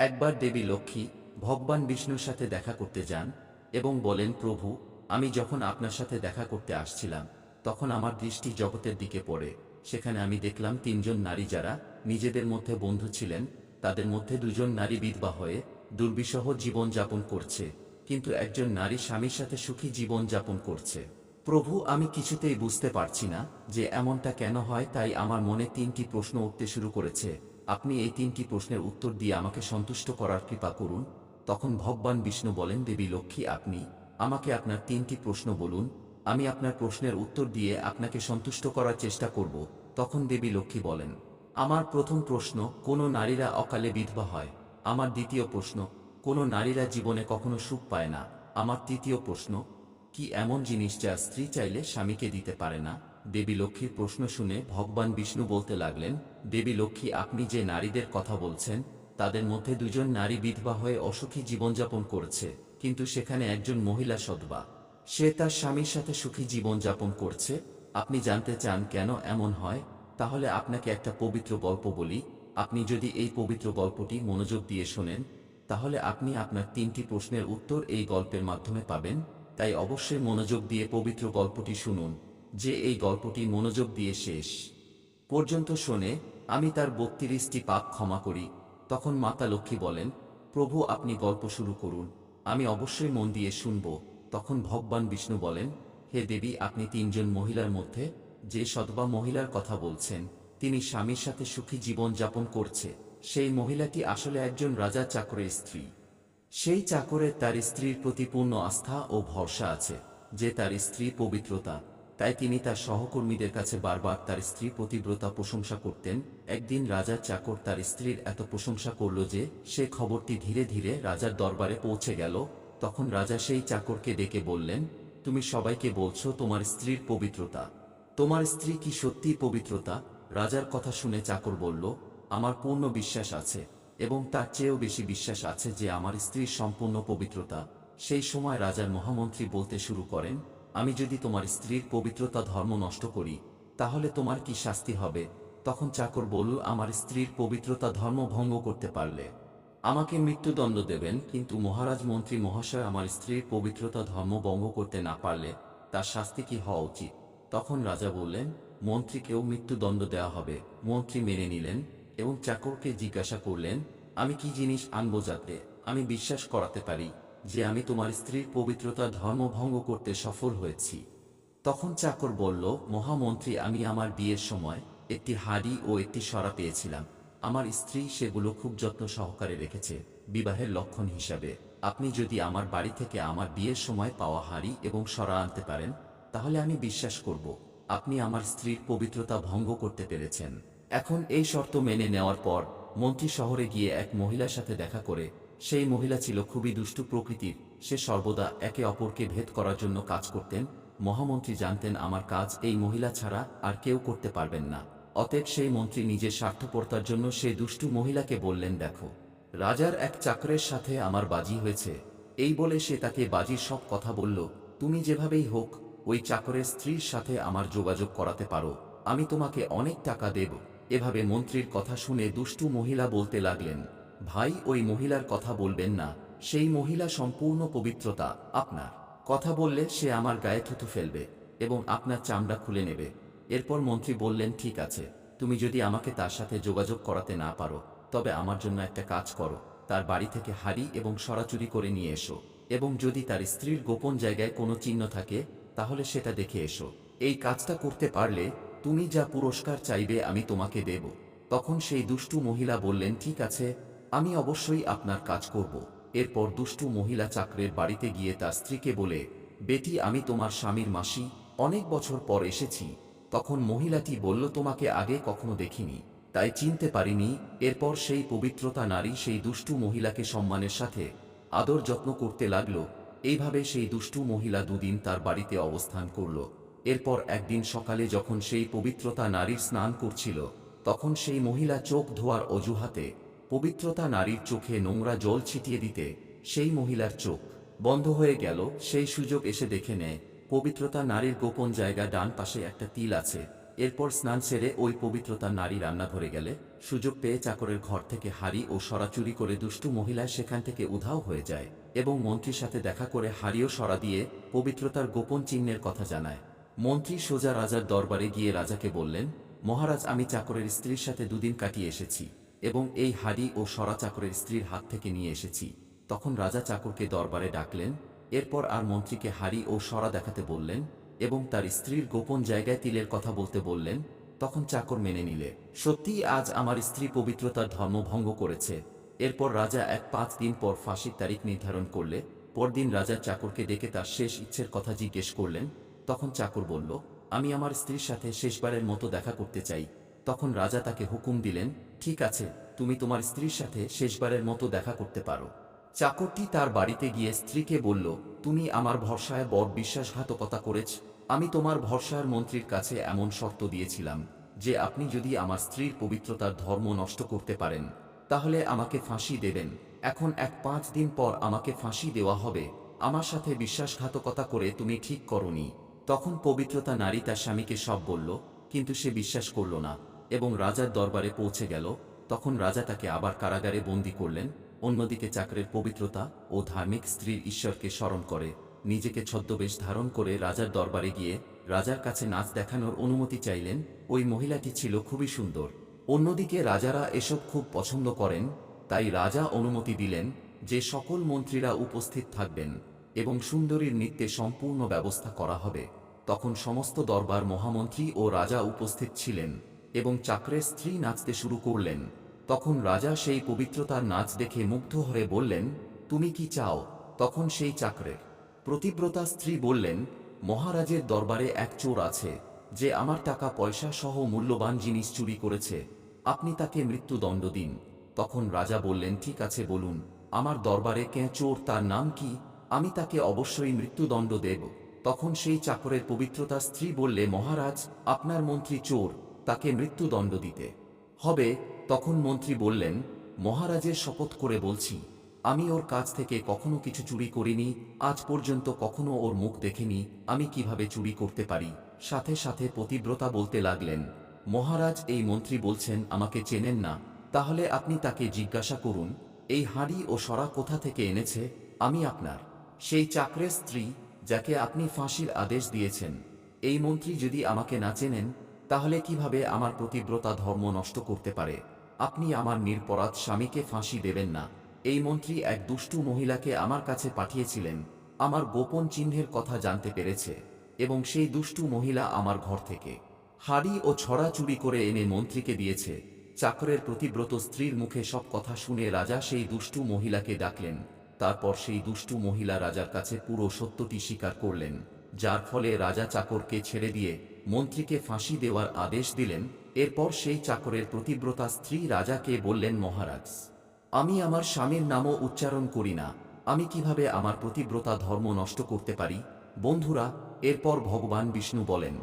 একবার দেবী লক্ষ্মী ভগবান বিষ্ণুর সাথে দেখা করতে যান এবং বলেন, প্রভু, আমি যখন আপনার সাথে দেখা করতে আসছিলাম তখন আমার দৃষ্টি জগতের দিকে পড়ে। সেখানে আমি দেখলাম তিনজন নারী যারা নিজেদের মধ্যে বন্ধু ছিলেন, তাদের মধ্যে দুজন নারী বিধবা হয়ে দুর্বিষহ জীবন যাপন করছে, কিন্তু একজন নারী স্বামীর সাথে সুখী জীবন যাপন করছে। প্রভু, আমি কিছুতেই বুঝতে পারছি না যে এমনটা কেন হয়, তাই আমার মনে তিনটি প্রশ্ন উঠতে শুরু করেছে। আপনি এই তিনটি প্রশ্নের উত্তর দিয়ে আমাকে সন্তুষ্ট করার কৃপা করুন। তখন ভগবান বিষ্ণু বলেন, দেবী লক্ষ্মী, আপনি আমাকে আপনার তিনটি প্রশ্ন বলুন, আমি আপনার প্রশ্নের উত্তর দিয়ে আপনাকে সন্তুষ্ট করার চেষ্টা করব। তখন দেবী লক্ষ্মী বলেন, আমার প্রথম প্রশ্ন, কোন নারীরা অকালে বিধবা হয়? আমার দ্বিতীয় প্রশ্ন, কোন নারীরা জীবনে কখনো সুখ পায় না? আমার তৃতীয় প্রশ্ন, কি এমন জিনিস যা স্ত্রী চাইলে স্বামীকে দিতে পারে না? দেবী লক্ষ্মীর প্রশ্ন শুনে ভগবান বিষ্ণু বলতে লাগলেন, দেবী লক্ষ্মী, আপনি যে নারীদের কথা বলছেন তাদের মধ্যে দুজন নারী বিধবা হয়ে অসুখী জীবনযাপন করেছে, কিন্তু সেখানে একজন মহিলা সধবা, সে তার স্বামীর সাথে সুখী জীবনযাপন করছে। আপনি জানতে চান কেন এমন হয়? তাহলে আপনাকে একটা পবিত্র গল্প বলি। আপনি যদি এই পবিত্র গল্পটি মনোযোগ দিয়ে শোনেন তাহলে আপনি আপনার তিনটি প্রশ্নের উত্তর এই গল্পের মাধ্যমে পাবেন। তাই অবশ্যই মনোযোগ দিয়ে পবিত্র গল্পটি শুনুন। যে এই গল্পটি মনোযোগ দিয়ে শেষ পর্যন্ত শোনে, আমি তার ৩২টি পাপ ক্ষমা করি। তখন মাতা লক্ষ্মী বলেন, প্রভু, আপনি গল্প শুরু করুন, আমি অবশ্যই মন দিয়ে শুনব। তখন ভগবান বিষ্ণু বলেন, হে দেবী, আপনি তিনজন মহিলার মধ্যে যে সধবা মহিলার কথা বলছেন, তিনি স্বামীর সাথে সুখী জীবন যাপন করছে। সেই মহিলাটি আসলে একজন রাজা চাকরের স্ত্রী। সেই চাকরের তার স্ত্রীর প্রতি পূর্ণ আস্থা ও ভরসা আছে যে তার স্ত্রী পবিত্রতা, তাই তিনি তার সহকর্মীদের কাছে বারবার তার স্ত্রী পতিব্রতা প্রশংসা করতেন। একদিন রাজার চাকর তার স্ত্রীর এত প্রশংসা করল যে সে খবরটি ধীরে ধীরে রাজার দরবারে পৌঁছে গেল। তখন রাজা সেই চাকরকে ডেকে বললেন, তুমি সবাইকে বলছো তোমার স্ত্রীর পবিত্রতা, তোমার স্ত্রী কি সত্যিই পবিত্রতা? রাজার কথা শুনে চাকর বলল, আমার পূর্ণ বিশ্বাস আছে এবং তার চেয়েও বেশি বিশ্বাস আছে যে আমার স্ত্রীর সম্পূর্ণ পবিত্রতা। সেই সময় রাজার মহামন্ত্রী বলতে শুরু করেন, আমি যদি তোমার স্ত্রীর পবিত্রতা ধর্ম নষ্ট করি তাহলে তোমার কি শাস্তি হবে? তখন চাকর বলল, আমার স্ত্রীর পবিত্রতা ধর্ম ভঙ্গ করতে পারলে আমাকে মৃত্যুদণ্ড দেবেন, কিন্তু মহারাজ মন্ত্রী মহাশয়, আমার স্ত্রীর পবিত্রতা ধর্ম ভঙ্গ করতে না পারলে তার শাস্তি কি হওয়া উচিত? তখন রাজা বললেন, মন্ত্রীকেও মৃত্যুদণ্ড দেওয়া হবে। মন্ত্রী মেনে নিলেন এবং চাকরকে জিজ্ঞাসা করলেন, আমি কি জিনিস আনবো যাতে আমি বিশ্বাস করাতে পারি যে আমি তোমার স্ত্রীর পবিত্রতা ধর্ম ভঙ্গ করতে সফল হয়েছি? তখন চাকর বলল, মহামন্ত্রী, আমি আমার বিয়ের সময় একটি হাঁড়ি ও একটি সরা পেয়েছিলাম। আমার স্ত্রী সেগুলো খুব যত্ন সহকারে রেখেছে বিবাহের লক্ষণ হিসাবে। আপনি যদি আমার বাড়ি থেকে আমার বিয়ের সময় পাওয়া হাঁড়ি এবং সরা আনতে পারেন তাহলে আমি বিশ্বাস করব আপনি আমার স্ত্রীর পবিত্রতা ভঙ্গ করতে পেরেছেন। এখন এই শর্ত মেনে নেওয়ার পর মন্ত্রী শহরে গিয়ে এক মহিলার সাথে দেখা করে। সেই মহিলা ছিল খুবই দুষ্টু প্রকৃতির। সে সর্বদা একে অপরকে ভেদ করার জন্য কাজ করতেন। মহামন্ত্রী জানতেন আমার কাজ এই মহিলা ছাড়া আর কেউ করতে পারবেন না। অতএব সেই মন্ত্রী নিজের স্বার্থপরতার জন্য সেই দুষ্টু মহিলাকে বললেন, দেখো, রাজার এক চাকরের সাথে আমার বাজি হয়েছে। এই বলে সে তাকে বাজির সব কথা বলল। তুমি যেভাবেই হোক ওই চাকরের স্ত্রীর সাথে আমার যোগাযোগ করাতে পারো, আমি তোমাকে অনেক টাকা দেব। এভাবে মন্ত্রীর কথা শুনে দুষ্টু মহিলা বলতে লাগলেন, ভাই, ওই মহিলার কথা বলবেন না। সেই মহিলা সম্পূর্ণ পবিত্রতা, আপনার কথা বললে সে আমার গায়ে থুতু ফেলবে এবং আপনার চামড়া খুলে নেবে। এরপর মন্ত্রী বললেন, ঠিক আছে, তুমি যদি আমাকে তার সাথে যোগাযোগ করাতে না পারো তবে আমার জন্য একটা কাজ করো, তার বাড়ি থেকে হাঁড়ি এবং সরা চুরি করে নিয়ে এসো এবং যদি তার স্ত্রীর গোপন জায়গায় কোনো চিহ্ন থাকে তাহলে সেটা দেখে এসো। এই কাজটা করতে পারলে তুমি যা পুরস্কার চাইবে আমি তোমাকে দেব। তখন সেই দুষ্টু মহিলা বললেন, ঠিক আছে, আমি অবশ্যই আপনার কাজ করব। এরপর দুষ্টু মহিলা চাকরের বাড়িতে গিয়ে তার স্ত্রীকে বলে, বেটি, আমি তোমার স্বামীর মাসি, অনেক বছর পর এসেছি। তখন মহিলাটি বলল, তোমাকে আগে কখনো দেখিনি তাই চিনতে পারিনি। এরপর সেই পবিত্রতা নারী সেই দুষ্টু মহিলাকে সম্মানের সাথে আদর যত্ন করতে লাগল। এইভাবে সেই দুষ্টু মহিলা দুদিন তার বাড়িতে অবস্থান করল। এরপর একদিন সকালে যখন সেই পবিত্রতা নারীর স্নান করছিল তখন সেই মহিলা চোখ ধোয়ার অজুহাতে পবিত্রতা নারীর চোখে নোংরা জল ছিটিয়ে দিতে সেই মহিলার চোখ বন্ধ হয়ে গেল। সেই সুযোগ এসে দেখে নেয় পবিত্রতা নারীর গোপন জায়গা ডান পাশে একটা তিল আছে এরপর স্নান সেরে ওই পবিত্রতা নারী রান্নাঘরে গেলে সুযোগ পেয়ে চাকরের ঘর থেকে হাড়ি ও সরা চুরি করে দুষ্টু মহিলা সেখান থেকে উধাও হয়ে যায় এবং মন্ত্রীর সাথে দেখা করে হাড়ি ও সরা দিয়ে পবিত্রতার গোপন চিহ্নের কথা জানায়। মন্ত্রী সোজা রাজার দরবারে গিয়ে রাজাকে বললেন, মহারাজ, আমি চাকরের স্ত্রীর সাথে দুদিন কাটিয়ে এসেছি এবং এই হাড়ি ও সরা চাকরের স্ত্রীর হাত থেকে নিয়ে এসেছি। তখন রাজা চাকরকে দরবারে ডাকলেন। এরপর আর মন্ত্রীকে হাড়ি ও সরা দেখাতে বললেন এবং তার স্ত্রীর গোপন জায়গায় তিলের কথা বলতে বললেন। তখন চাকর মেনে নিলে, সত্যিই আজ আমার স্ত্রী পবিত্রতার ধর্ম ভঙ্গ করেছে। এরপর রাজা 5 দিন পর ফাঁসির তারিখ নির্ধারণ করলে পরদিন রাজা চাকরকে ডেকে তার শেষ ইচ্ছের কথা জিজ্ঞেস করলেন। তখন চাকর বলল, আমি আমার স্ত্রীর সাথে শেষবারের মতো দেখা করতে চাই। তখন রাজা তাকে হুকুম দিলেন, ঠিক আছে, তুমি তোমার স্ত্রীর সাথে শেষবারের মতো দেখা করতে পারো। চাকরটি তার বাড়িতে গিয়ে স্ত্রীকে বলল, তুমি আমার ভরসায় বড় বিশ্বাসঘাতকতা করেছ। আমি তোমার ভরসার মন্ত্রীর কাছে এমন শর্ত দিয়েছিলাম যে আপনি যদি আমার স্ত্রীর পবিত্রতার ধর্ম নষ্ট করতে পারেন তাহলে আমাকে ফাঁসি দেবেন। এখন 5 দিন পর আমাকে ফাঁসি দেওয়া হবে। আমার সাথে বিশ্বাসঘাতকতা করে তুমি ঠিক করনি। তখন পবিত্রতা নারী তার স্বামীকে সব বলল, কিন্তু সে বিশ্বাস করল না এবং রাজার দরবারে পৌঁছে গেল। তখন রাজা তাকে আবার কারাগারে বন্দী করলেন। অন্যদিকে চাকরের পবিত্রতা ও ধার্মিক স্ত্রীর ঈশ্বরকে স্মরণ করে নিজেকে ছদ্মবেশ ধারণ করে রাজার দরবারে গিয়ে রাজার কাছে নাচ দেখানোর অনুমতি চাইলেন। ওই মহিলাটি ছিল খুবই সুন্দর। অন্যদিকে রাজারা এসব খুব পছন্দ করেন, তাই রাজা অনুমতি দিলেন যে সকল মন্ত্রীরা উপস্থিত থাকবেন এবং সুন্দরীর নৃত্যে সম্পূর্ণ ব্যবস্থা করা হবে। তখন সমস্ত দরবার মহামন্ত্রী ও রাজা উপস্থিত ছিলেন এবং চাকরের স্ত্রী নাচতে শুরু করলেন। তখন রাজা সেই পবিত্রতার নাচ দেখে মুগ্ধ হয়ে বললেন, তুমি কি চাও? তখন সেই চাকরের প্রতিব্রতা স্ত্রী বললেন, মহারাজের দরবারে এক চোর আছে যে আমার টাকা পয়সা সহ মূল্যবান জিনিস চুরি করেছে। আপনি তাকে মৃত্যুদণ্ড দিন। তখন রাজা বললেন, ঠিক আছে, বলুন আমার দরবারে কে চোর, তার নাম কি? আমি তাকে অবশ্যই মৃত্যুদণ্ড দেব। তখন সেই চাকরের পবিত্রতা স্ত্রী বললে, মহারাজ, আপনার মন্ত্রী চোর, তাকে মৃত্যুদণ্ড দিতে হবে। তখন মন্ত্রী বললেন, মহারাজের শপথ করে বলছি, আমি ওর কাছ থেকে কখনো কিছু চুরি করিনি, আজ পর্যন্ত কখনো ওর মুখ দেখিনি, আমি কিভাবে চুরি করতে পারি? সাথে সাথে পতিব্রতা বলতে লাগলেন, মহারাজ, এই মন্ত্রী বলছেন আমাকে চেনেন না, তাহলে আপনি তাকে জিজ্ঞাসা করুন এই হাঁড়ি ও সরা কোথা থেকে এনেছে। আমি আপনার সেই চাকরের স্ত্রী যাকে আপনি ফাঁসির আদেশ দিয়েছেন। এই মন্ত্রী যদি আমাকে না চেনেন তাহলে কিভাবে আমার পতিব্রতা ধর্ম নষ্ট করতে পারে? আপনি আমার নিরপরাধ স্বামীকে ফাঁসি দেবেন না। এই মন্ত্রী এক দুষ্টু মহিলাকে আমার কাছে পাঠিয়েছিলেন, আমার গোপন চিহ্নের কথা জানতে পেরেছে এবং সেই দুষ্টু মহিলা আমার ঘর থেকে হাড়ি ও ছড়া চুরি করে এনে মন্ত্রীকে দিয়েছে। চাকরের প্রতিব্রত স্ত্রীর মুখে সব কথা শুনে রাজা সেই দুষ্টু মহিলাকে ডাকলেন। তারপর সেই দুষ্টু মহিলা রাজার কাছে পুরো সত্যটি স্বীকার করলেন, যার ফলে রাজা চাকরকে ছেড়ে দিয়ে মন্ত্রীকে ফাঁসি দেওয়ার আদেশ দিলেন। এরপর সেই চাকরের প্রতিব্রতা স্ত্রী রাজাকে বললেন, মহারাজ, আমি আমার স্বামীর নামও উচ্চারণ করি না, আমি কিভাবে আমার প্রতিব্রতা ধর্ম নষ্ট করতে পারি? বন্ধুরা, এরপর ভগবান বিষ্ণু বলেন,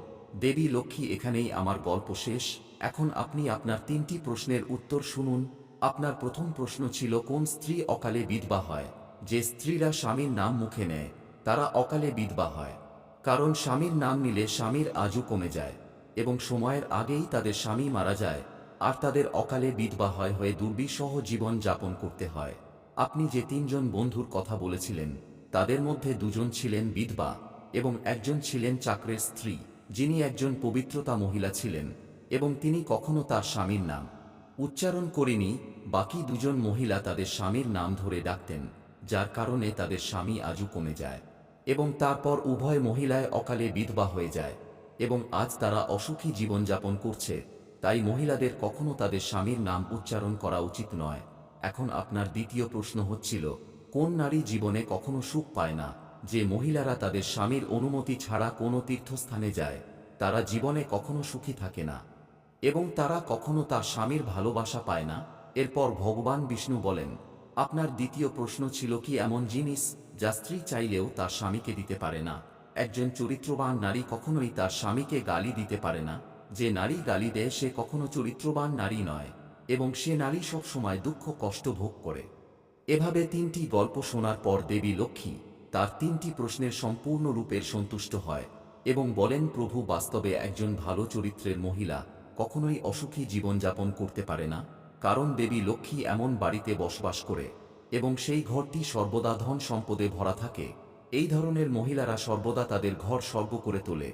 দেবী লক্ষ্মী, এখানেই আমার গল্প শেষ। এখন আপনি আপনার 3টি প্রশ্নের উত্তর শুনুন। আপনার প্রথম প্রশ্ন ছিল, কোন স্ত্রী অকালে বিধবা হয়? যে স্ত্রীরা স্বামীর নাম মুখে নেয় তারা অকালে বিধবা হয়, কারণ স্বামীর নাম নিলে স্বামীর আজু কমে যায় এবং সময়ের আগেই তাদের স্বামী মারা যায়, আর তাদের অকালে বিধবা হয়ে দুর্বিষহ জীবন যাপন করতে হয়। আপনি যে 3জন বন্ধুর কথা বলেছিলেন তাদের মধ্যে 2জন ছিলেন বিধবা এবং একজন ছিলেন চাকরের স্ত্রী, যিনি একজন পবিত্রতা মহিলা ছিলেন এবং তিনি কখনো তার স্বামীর নাম উচ্চারণ করেনি। বাকি 2জন মহিলা তাদের স্বামীর নাম ধরে ডাকতেন, যার কারণে তাদের স্বামী আজু কমে যায় এবং তারপর উভয় মহিলায় অকালে বিধবা হয়ে যায় এবং আজ তারা অসুখী জীবনযাপন করছে। তাই মহিলাদের কখনো তাদের স্বামীর নাম উচ্চারণ করা উচিত নয়। এখন আপনার দ্বিতীয় প্রশ্ন হচ্ছিল, কোন নারী জীবনে কখনো সুখ পায় না? যে মহিলারা তাদের স্বামীর অনুমতি ছাড়া কোনো তীর্থস্থানে যায় তারা জীবনে কখনো সুখী থাকে না এবং তারা কখনো তার স্বামীর ভালোবাসা পায় না। এরপর ভগবান বিষ্ণু বলেন, আপনার দ্বিতীয় প্রশ্ন ছিল, কি এমন জিনিস যা স্ত্রী চাইলেও তার স্বামীকে দিতে পারে না? একজন চরিত্রবান নারী কখনোই তার স্বামীকে গালি দিতে পারে না। যে নারী গালি দেয় সে কখনো চরিত্রবান নারী নয় এবং সে নারী সব সময় দুঃখ কষ্ট ভোগ করে। এভাবে 3টি গল্প শোনার পর দেবী লক্ষ্মী তার 3টি প্রশ্নের সম্পূর্ণ রূপে সন্তুষ্ট হয় এবং বলেন প্রভু বাস্তবে একজন ভালো চরিত্রের মহিলা কখনোই অসুখী জীবনযাপন করতে পারে না, কারণ দেবী লক্ষ্মী এমন বাড়িতে বসবাস করে এবং সেই ঘরটি সর্বদা ধন সম্পদে ভরা থাকে। এই ধরনের মহিলারা সর্বদা তাদের ঘর স্বর্গ করে তোলে।